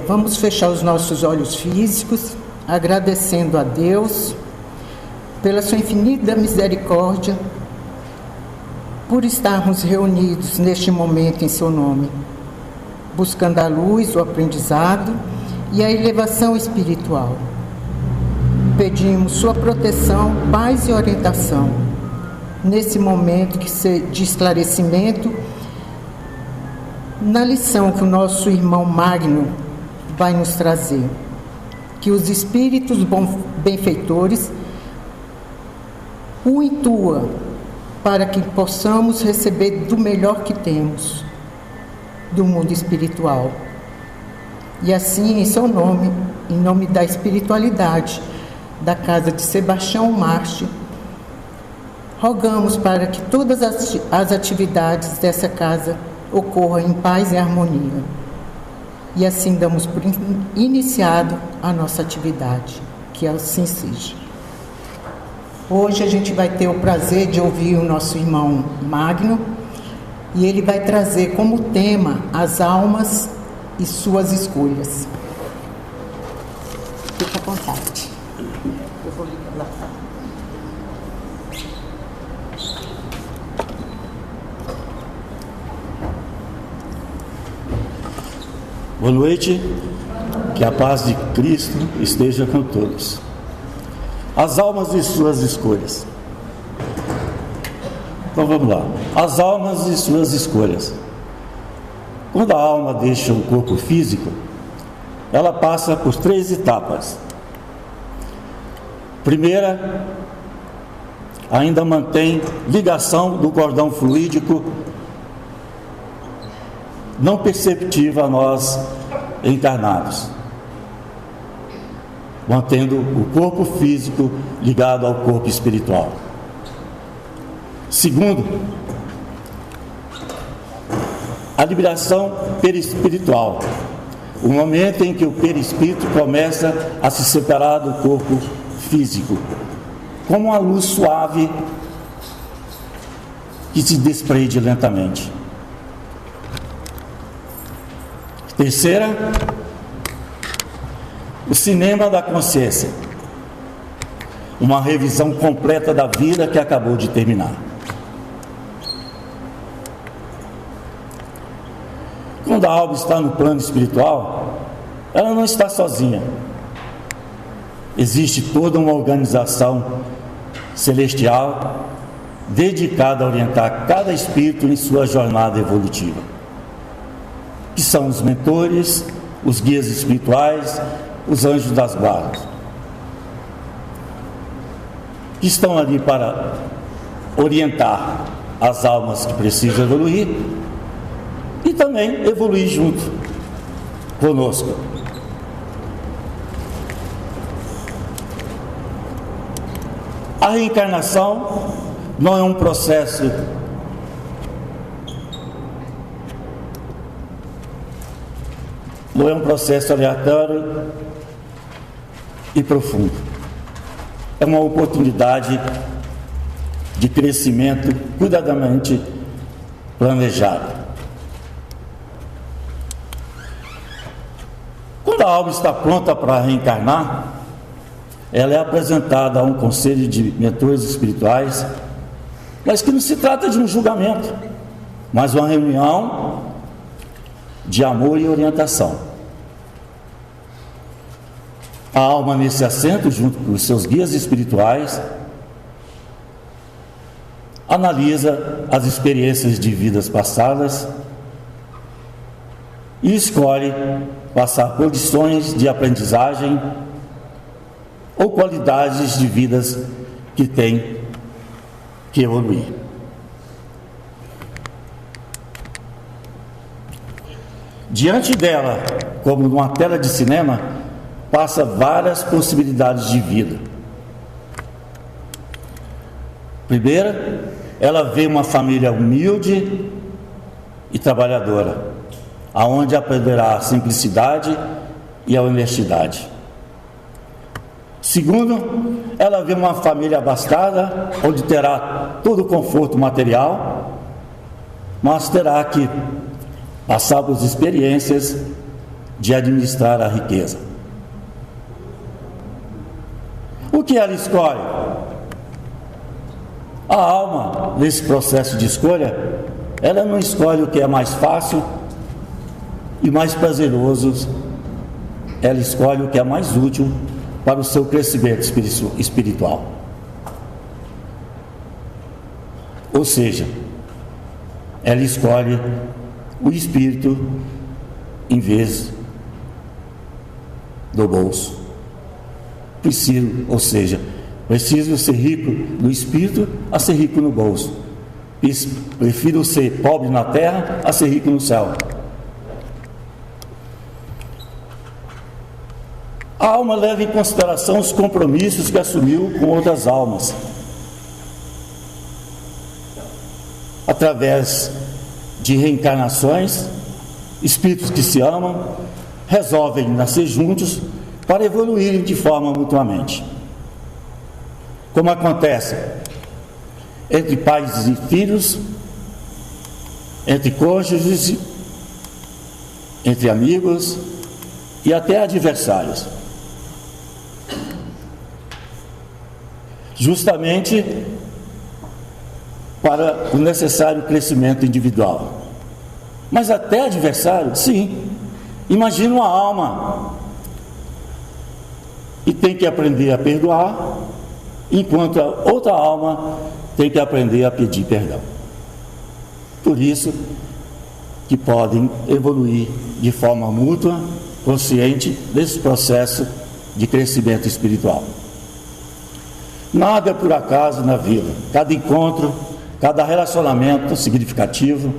Vamos fechar os nossos olhos físicos, agradecendo a Deus pela sua infinita misericórdia, por estarmos reunidos neste momento em seu nome, buscando a luz, o aprendizado e a elevação espiritual. Pedimos sua proteção, paz e orientação nesse momento de esclarecimento, na lição que o nosso irmão Magno vai nos trazer. Que os espíritos benfeitores o intua para que possamos receber do melhor que temos do mundo espiritual. E assim, em seu nome, em nome da espiritualidade da casa de Sebastião Marche, rogamos para que todas as atividades dessa casa ocorram em paz e harmonia. E assim damos por iniciado a nossa atividade, que assim seja. Hoje a gente vai ter o prazer de ouvir o nosso irmão Magno, e ele vai trazer como tema as almas e suas escolhas. Fica à vontade. Eu vou ligar lá. Boa noite, que a paz de Cristo esteja com todos. As almas e suas escolhas. Então vamos lá. As almas e suas escolhas. Quando a alma deixa o corpo físico, ela passa por 3 etapas. Primeira, ainda mantém ligação do cordão fluídico não perceptível a nós encarnados, mantendo o corpo físico ligado ao corpo espiritual. Segundo, a liberação perispiritual, o momento em que o perispírito começa a se separar do corpo físico, como uma luz suave que se desprende lentamente. Terceira, o cinema da consciência, uma revisão completa da vida que acabou de terminar. Quando a alma está no plano espiritual, ela não está sozinha. Existe toda uma organização celestial dedicada a orientar cada espírito em sua jornada evolutiva, que são os mentores, os guias espirituais, os anjos das guardas, que estão ali para orientar as almas que precisam evoluir e também evoluir junto conosco. A reencarnação não é um processo aleatório e profundo. É uma oportunidade de crescimento cuidadosamente planejado. Quando a alma está pronta para reencarnar, ela é apresentada a um conselho de mentores espirituais, mas que não se trata de um julgamento, mas uma reunião de amor e orientação. A alma, nesse assento, junto com os seus guias espirituais, analisa as experiências de vidas passadas e escolhe passar por lições de aprendizagem ou qualidades de vidas que tem que evoluir. Diante dela, como numa tela de cinema, passa várias possibilidades de vida. Primeira, ela vê uma família humilde e trabalhadora, aonde aprenderá a simplicidade e a honestidade. Segundo, ela vê uma família abastada, onde terá todo o conforto material, mas terá que passar por experiências de administrar a riqueza. O que ela escolhe? A alma, nesse processo de escolha, ela não escolhe o que é mais fácil e mais prazeroso, ela escolhe o que é mais útil para o seu crescimento espiritual. Ou seja, ela escolhe o espírito em vez do bolso. Preciso ser rico no espírito a ser rico no bolso. Prefiro ser pobre na terra a ser rico no céu. A alma leva em consideração os compromissos que assumiu com outras almas, através de reencarnações. Espíritos que se amam resolvem nascer juntos para evoluírem de forma mutuamente, como acontece entre pais e filhos, entre cônjuges, entre amigos e até adversários, justamente para o necessário crescimento individual. Mas até adversário, sim. Imagina uma alma e tem que aprender a perdoar, enquanto a outra alma tem que aprender a pedir perdão. Por isso que podem evoluir de forma mútua, consciente desse processo de crescimento espiritual. Nada é por acaso na vida. Cada encontro, cada relacionamento significativo,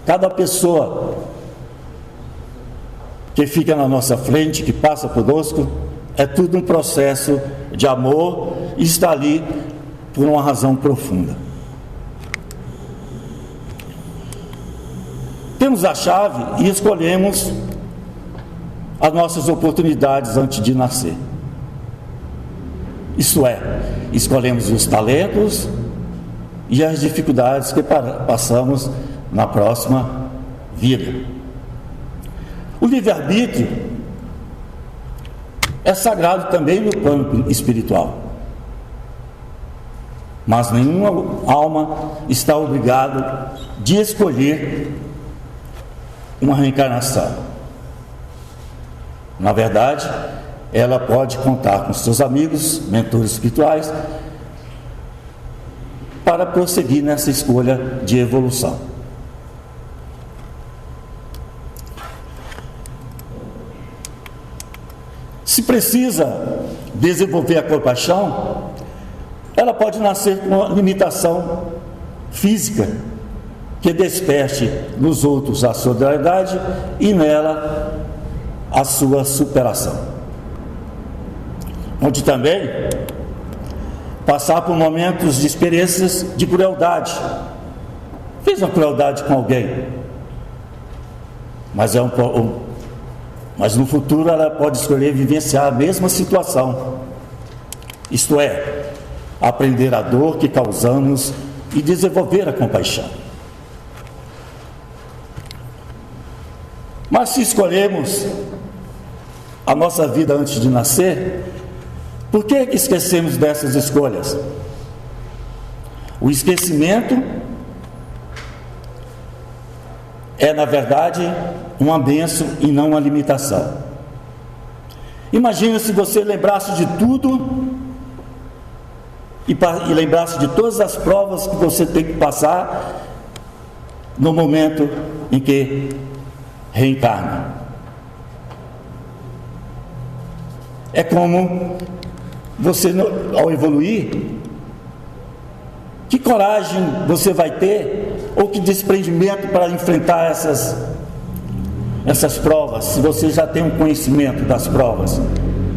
cada pessoa que fica na nossa frente, que passa conosco, é tudo um processo de amor e está ali por uma razão profunda. Temos a chave e escolhemos as nossas oportunidades antes de nascer. Isto é, escolhemos os talentos e as dificuldades que passamos na próxima vida. O livre-arbítrio é sagrado também no plano espiritual, mas nenhuma alma está obrigada de escolher uma reencarnação. Na verdade, ela pode contar com seus amigos, mentores espirituais, para prosseguir nessa escolha de evolução. Se precisa desenvolver a compaixão, ela pode nascer com uma limitação física que desperte nos outros a solidariedade e nela a sua superação. Onde também passar por momentos de experiências de crueldade. Fez uma crueldade com alguém, mas mas no futuro ela pode escolher vivenciar a mesma situação, isto é, aprender a dor que causamos e desenvolver a compaixão. Mas se escolhemos a nossa vida antes de nascer, por que esquecemos dessas escolhas? O esquecimento é, na verdade, uma bênção e não uma limitação. Imagina se você lembrasse de tudo e lembrasse de todas as provas que você tem que passar no momento em que reencarna. É como você, ao evoluir, que coragem você vai ter, ou que desprendimento para enfrentar essas provas, se você já tem um conhecimento das provas.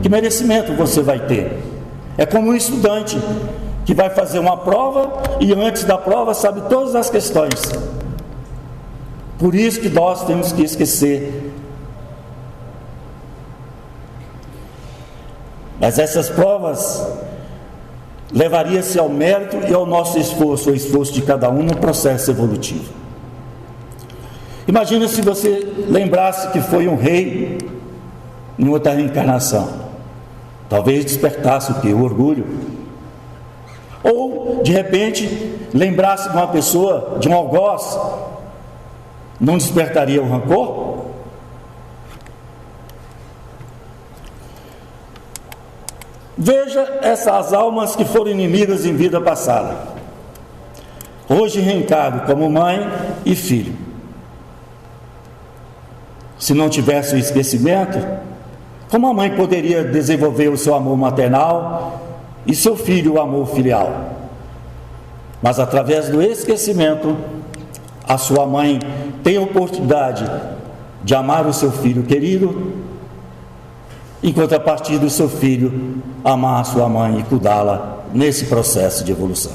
Que merecimento você vai ter? É como um estudante que vai fazer uma prova e antes da prova sabe todas as questões. Por isso que nós temos que esquecer. Mas essas provas levaria-se ao mérito e ao nosso esforço, o esforço de cada um no processo evolutivo. Imagina se você lembrasse que foi um rei em outra reencarnação. Talvez despertasse o quê? O orgulho. Ou, de repente, lembrasse de uma pessoa, de um algoz, não despertaria o rancor? Veja essas almas que foram inimigas em vida passada. Hoje reencarnam como mãe e filho. Se não tivesse o esquecimento, como a mãe poderia desenvolver o seu amor maternal e seu filho o amor filial? Mas através do esquecimento, a sua mãe tem a oportunidade de amar o seu filho querido, em contrapartida, o seu filho amar a sua mãe e cuidá-la nesse processo de evolução.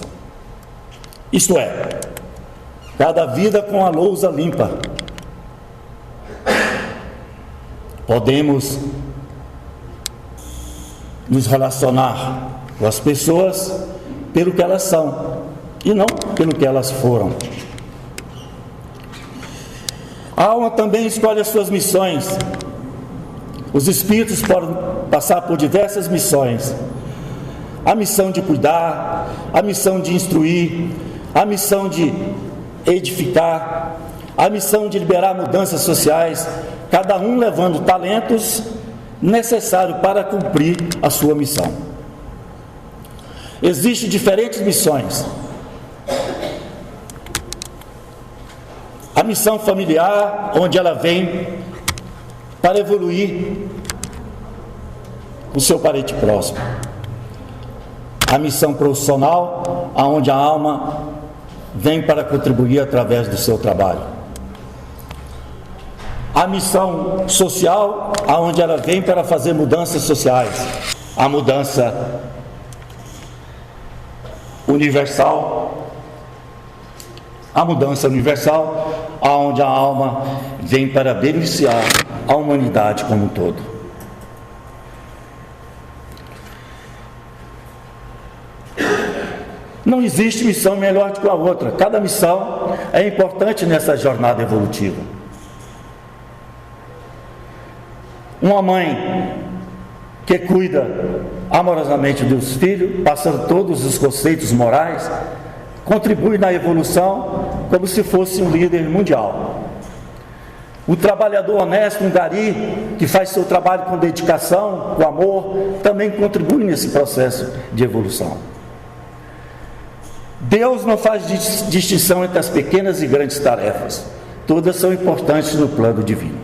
Isto é, cada vida com a lousa limpa. Podemos nos relacionar com as pessoas pelo que elas são e não pelo que elas foram. A alma também escolhe as suas missões. Os espíritos podem passar por diversas missões: a missão de cuidar, a missão de instruir, a missão de edificar, a missão de liberar mudanças sociais, cada um levando talentos necessários para cumprir a sua missão. Existem diferentes missões. A missão familiar, onde ela vem para evoluir o seu parente próximo. A missão profissional, aonde a alma vem para contribuir através do seu trabalho. A missão social, aonde ela vem para fazer mudanças sociais. A mudança universal, aonde a alma vem para beneficiar a humanidade como um todo. Não existe missão melhor do que a outra. Cada missão é importante nessa jornada evolutiva. Uma mãe que cuida amorosamente dos filhos, passando todos os conceitos morais, contribui na evolução como se fosse um líder mundial. O trabalhador honesto, um gari, que faz seu trabalho com dedicação, com amor, também contribui nesse processo de evolução. Deus não faz distinção entre as pequenas e grandes tarefas. Todas são importantes no plano divino.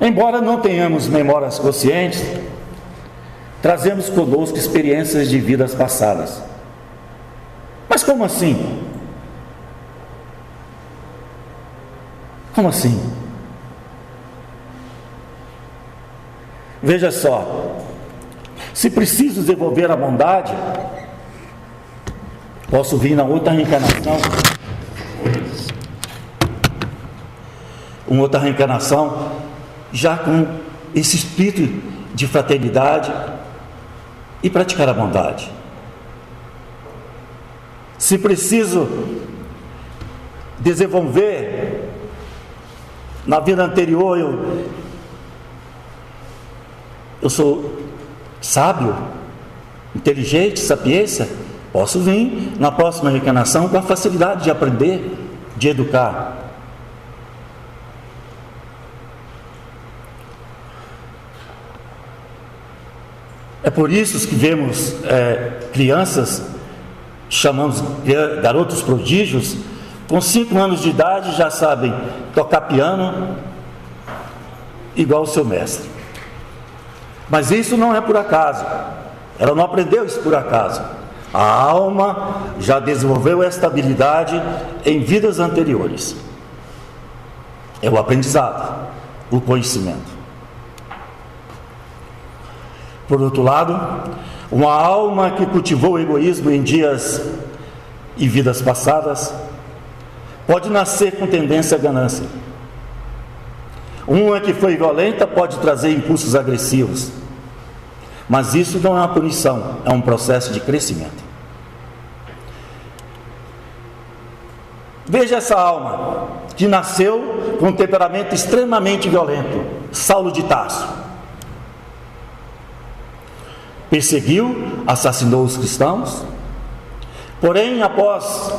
Embora não tenhamos memórias conscientes, trazemos conosco experiências de vidas passadas. Mas como assim? Como assim? Veja só, se preciso desenvolver a bondade, posso vir na outra reencarnação, uma outra reencarnação, já com esse espírito de fraternidade e praticar a bondade. Se preciso desenvolver na vida anterior, eu sou sábio, inteligente, sapiência, posso vir na próxima reencarnação com a facilidade de aprender, de educar. É por isso que vemos crianças, chamamos garotos prodígios, com 5 anos de idade já sabem tocar piano igual o seu mestre. Mas isso não é por acaso, ela não aprendeu isso por acaso. A alma já desenvolveu esta habilidade em vidas anteriores. É o aprendizado, o conhecimento. Por outro lado, uma alma que cultivou o egoísmo em dias e vidas passadas pode nascer com tendência à ganância. Uma que foi violenta pode trazer impulsos agressivos, mas isso não é uma punição, é um processo de crescimento. Veja essa alma que nasceu com um temperamento extremamente violento, Saulo de Tarso. Perseguiu, assassinou os cristãos, porém, após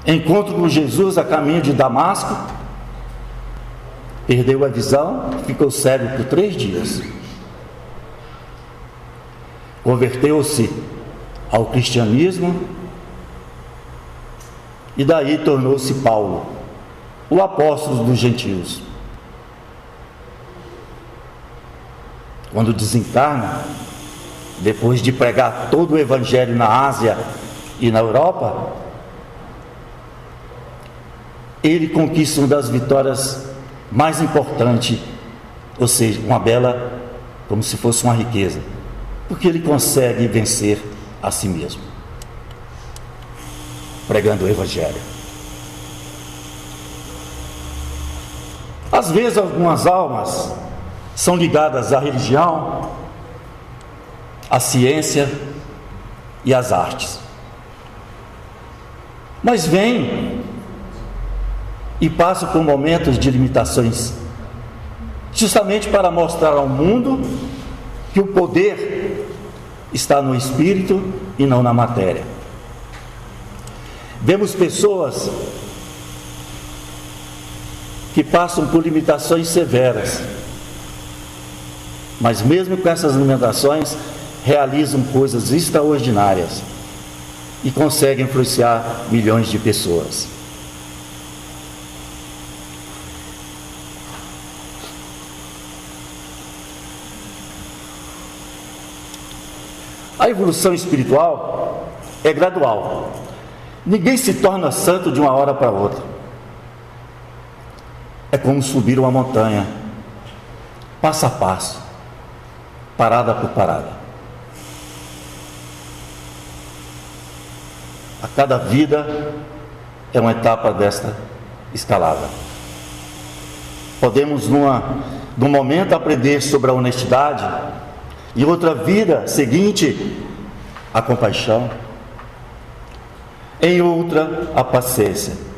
encontro com Jesus a caminho de Damasco, perdeu a visão, ficou cego por 3 dias. Converteu-se ao cristianismo e daí tornou-se Paulo, o apóstolo dos gentios. Quando desencarna, depois de pregar todo o evangelho na Ásia e na Europa, ele conquista uma das vitórias mais importantes, ou seja, uma bela, como se fosse uma riqueza, porque ele consegue vencer a si mesmo, pregando o evangelho. Às vezes algumas almas são ligadas à religião, à ciência e às artes, mas vêm e passam por momentos de limitações, justamente para mostrar ao mundo que o poder está no espírito e não na matéria. Vemos pessoas que passam por limitações severas, mas mesmo com essas limitações, realizam coisas extraordinárias e conseguem influenciar milhões de pessoas. A evolução espiritual é gradual. Ninguém se torna santo de uma hora para outra. É como subir uma montanha, passo a passo, parada por parada. A cada vida é uma etapa desta escalada. Podemos, num momento, aprender sobre a honestidade, e outra vida seguinte, a compaixão, em outra, a paciência.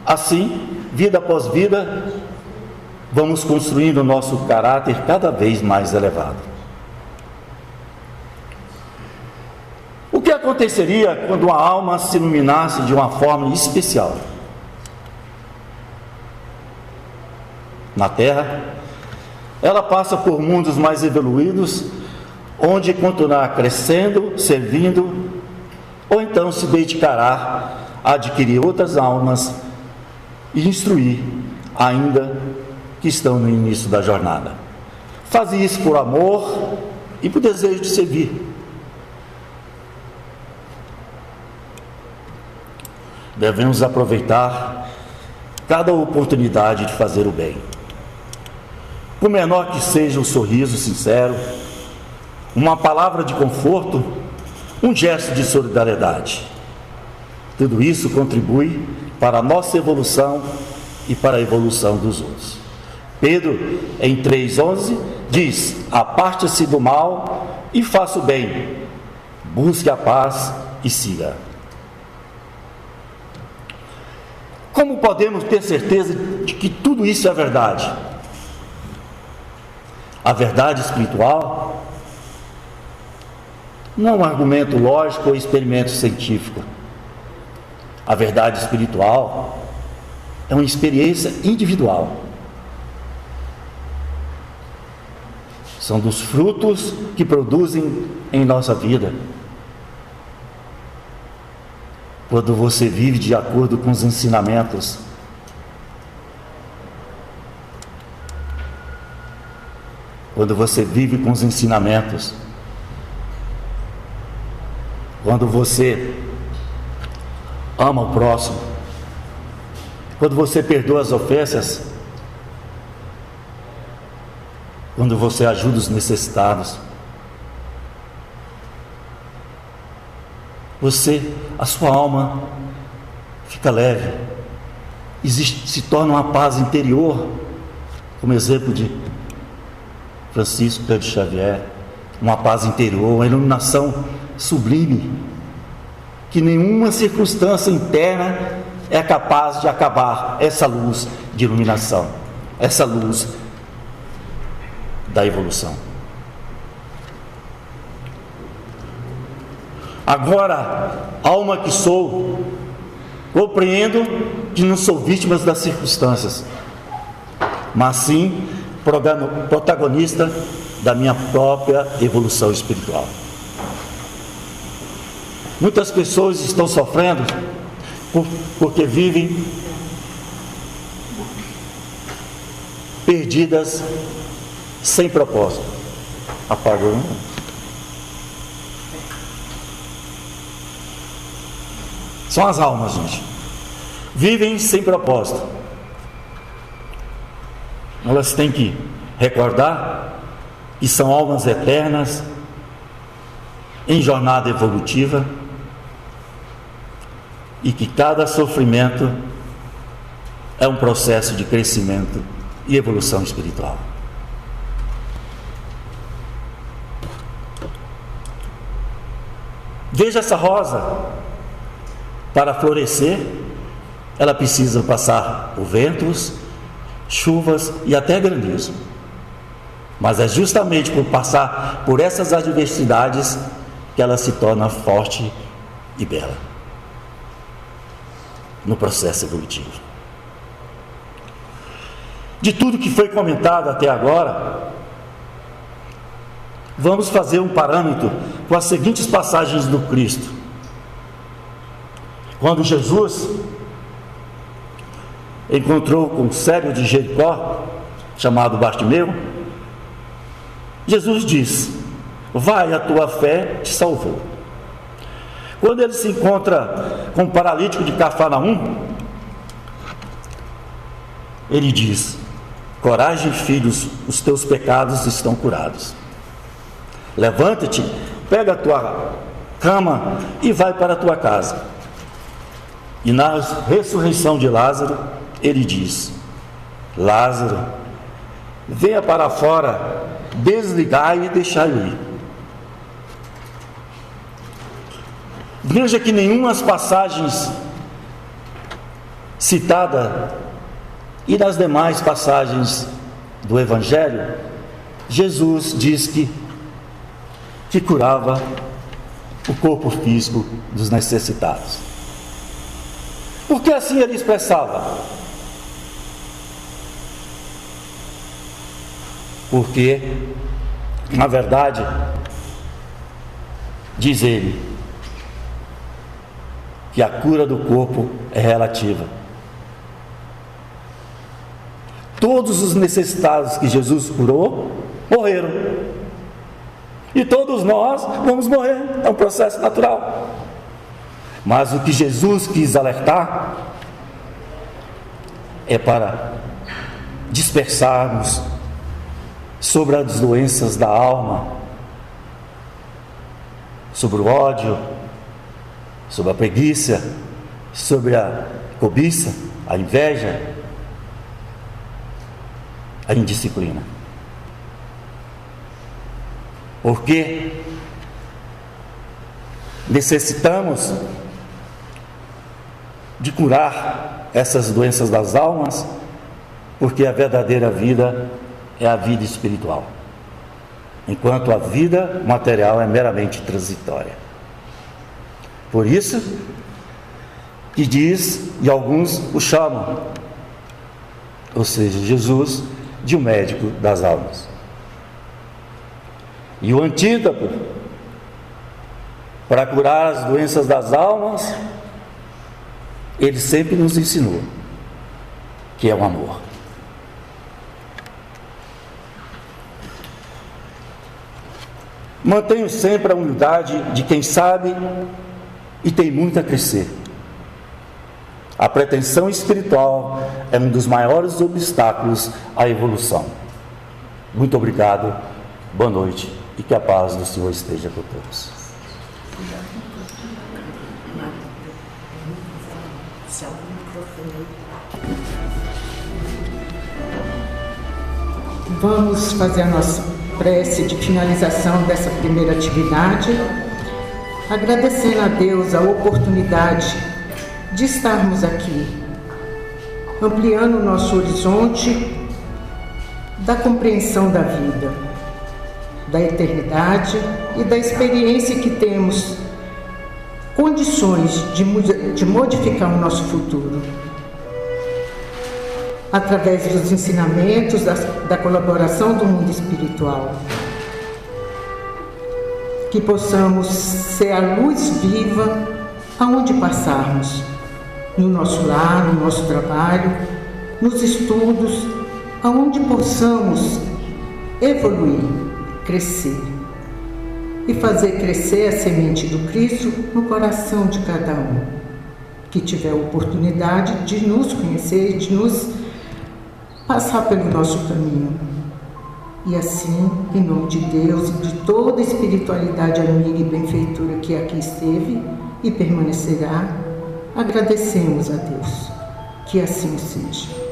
Assim, vida após vida, vamos construindo o nosso caráter cada vez mais elevado. O que aconteceria quando a alma se iluminasse de uma forma especial? Na Terra, ela passa por mundos mais evoluídos, onde continuará crescendo, servindo, ou então se dedicará a adquirir outras almas e instruir, ainda que estão no início da jornada. Faz isso por amor e por desejo de servir. Devemos aproveitar cada oportunidade de fazer o bem. Por menor que seja um sorriso sincero, uma palavra de conforto, um gesto de solidariedade. Tudo isso contribui para a nossa evolução e para a evolução dos outros. Pedro, em 3,11, diz: aparte-se do mal e faça o bem, busque a paz e siga. Como podemos ter certeza de que tudo isso é verdade? A verdade espiritual não é um argumento lógico ou experimento científico. A verdade espiritual é uma experiência individual. São dos frutos que produzem em nossa vida. Quando você vive de acordo com os ensinamentos, quando você vive com os ensinamentos, quando você ama o próximo, quando você perdoa as ofensas, quando você ajuda os necessitados, a sua alma fica leve, se torna uma paz interior, como exemplo de Francisco Cândido Xavier, uma paz interior, uma iluminação sublime, que nenhuma circunstância interna é capaz de acabar essa luz de iluminação, essa luz da evolução. Agora, alma que sou, compreendo que não sou vítima das circunstâncias, mas sim protagonista da minha própria evolução espiritual. Muitas pessoas estão sofrendo porque vivem perdidas, sem propósito. Apagou, né? São as almas, gente. Vivem sem propósito. Elas têm que recordar que são almas eternas em jornada evolutiva e que cada sofrimento é um processo de crescimento e evolução espiritual. Veja essa rosa. Para florescer, ela precisa passar por ventos, chuvas e até granizo. Mas é justamente por passar por essas adversidades que ela se torna forte e bela no processo evolutivo. De tudo que foi comentado até agora, vamos fazer um parâmetro com as seguintes passagens do Cristo. Quando Jesus encontrou com o cego de Jericó, chamado Bartimeu, Jesus disse: vai, a tua fé te salvou. Quando ele se encontra com o paralítico de Cafarnaum, ele diz: coragem, filhos, os teus pecados estão curados. Levanta-te, pega a tua cama e vai para a tua casa. E na ressurreição de Lázaro, ele diz: Lázaro, venha para fora, desligai e deixai-o ir. Veja que nenhuma das passagens citadas e nas demais passagens do Evangelho, Jesus diz que curava o corpo físico dos necessitados. Porque assim ele expressava? Porque, na verdade, diz ele, que a cura do corpo é relativa. Todos os necessitados que Jesus curou, morreram. E todos nós vamos morrer, é um processo natural. Mas o que Jesus quis alertar é para dispersarmos sobre as doenças da alma, sobre o ódio, sobre a preguiça, sobre a cobiça, a inveja, a indisciplina. Porque necessitamos de curar essas doenças das almas, porque a verdadeira vida é a vida espiritual, enquanto a vida material é meramente transitória. Por isso que diz, e alguns o chamam, ou seja, Jesus, de um médico das almas. E o antídoto para curar as doenças das almas, ele sempre nos ensinou, que é o amor. Mantenho sempre a humildade de quem sabe e tem muito a crescer. A pretensão espiritual é um dos maiores obstáculos à evolução. Muito obrigado, boa noite e que a paz do Senhor esteja com todos. Vamos fazer a nossa prece de finalização dessa primeira atividade, agradecendo a Deus a oportunidade de estarmos aqui, ampliando o nosso horizonte da compreensão da vida, da eternidade e da experiência que temos condições de modificar o nosso futuro. Através dos ensinamentos, da colaboração do mundo espiritual. Que possamos ser a luz viva aonde passarmos, no nosso lar, no nosso trabalho, nos estudos, aonde possamos evoluir, crescer e fazer crescer a semente do Cristo no coração de cada um que tiver a oportunidade de nos conhecer, de nos passar pelo nosso caminho. E assim, em nome de Deus e de toda a espiritualidade amiga e benfeitora que aqui esteve e permanecerá, agradecemos a Deus. Que assim seja.